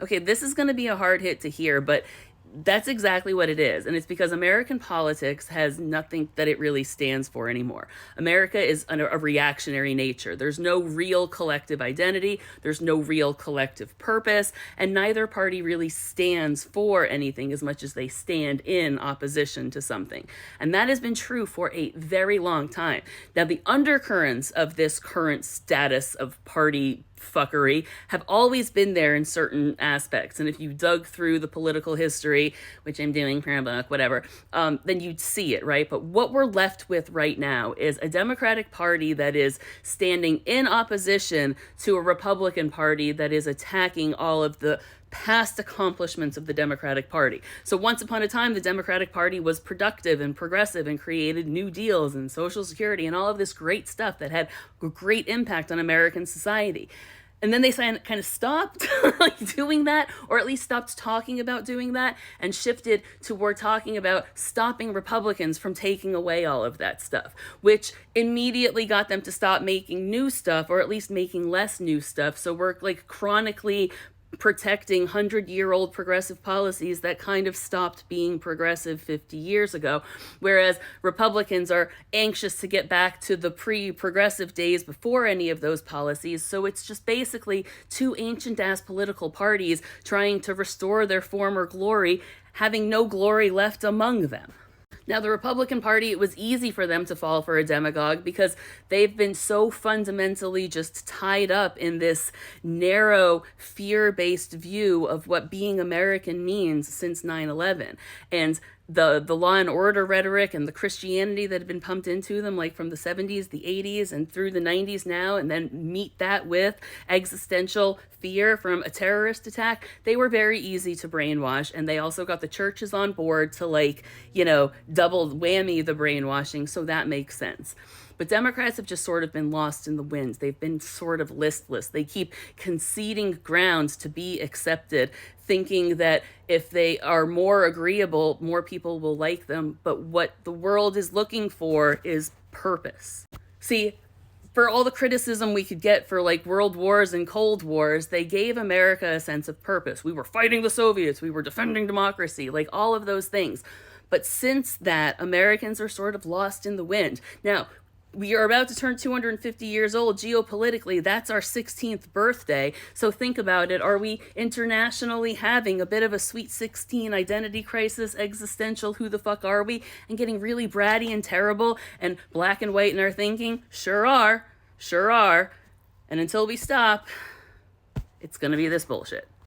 Okay, this is going to be a hard hit to hear, but that's exactly what it is. And it's because American politics has nothing that it really stands for anymore. America is a reactionary nature. There's no real collective identity, there's no real collective purpose, and neither party really stands for anything as much as they stand in opposition to something. And that has been true for a very long time. Now, the undercurrents of this current status of party fuckery have always been there in certain aspects. And if you dug through the political history, which I'm doing for a book, whatever, then you'd see it, right? But what we're left with right now is a Democratic Party that is standing in opposition to a Republican Party that is attacking all of the past accomplishments of the Democratic Party. So once upon a time, the Democratic Party was productive and progressive and created new deals and Social Security and all of this great stuff that had a great impact on American society. And then they kind of stopped doing that, or at least stopped talking about doing that, and shifted toward talking about stopping Republicans from taking away all of that stuff, which immediately got them to stop making new stuff, or at least making less new stuff. So we're like chronically protecting 100-year-old progressive policies that kind of stopped being progressive 50 years ago, whereas Republicans are anxious to get back to the pre-progressive days before any of those policies. So it's just basically two ancient-ass political parties trying to restore their former glory, having no glory left among them. Now, the Republican Party, it was easy for them to fall for a demagogue because they've been so fundamentally just tied up in this narrow, fear-based view of what being American means since 9/11. And the law and order rhetoric and the Christianity that had been pumped into them, like from the 70s, the 80s, and through the 90s now, and then meet that with existential fear from a terrorist attack, they were very easy to brainwash. And they also got the churches on board to, like, double whammy the brainwashing, so that makes sense. But Democrats have just sort of been lost in the wind. They've been sort of listless. They keep conceding ground to be accepted, thinking that if they are more agreeable, more people will like them. But what the world is looking for is purpose. See, for all the criticism we could get for like world wars and cold wars, they gave America a sense of purpose. We were fighting the Soviets, we were defending democracy, like all of those things. But since that, Americans are sort of lost in the wind. Now, we are about to turn 250 years old geopolitically. That's our 16th birthday. So think about it. Are we internationally having a bit of a sweet 16 identity crisis, existential, who the fuck are we? And getting really bratty and terrible and black and white in our thinking? Sure are. Sure are. And until we stop, it's gonna be this bullshit.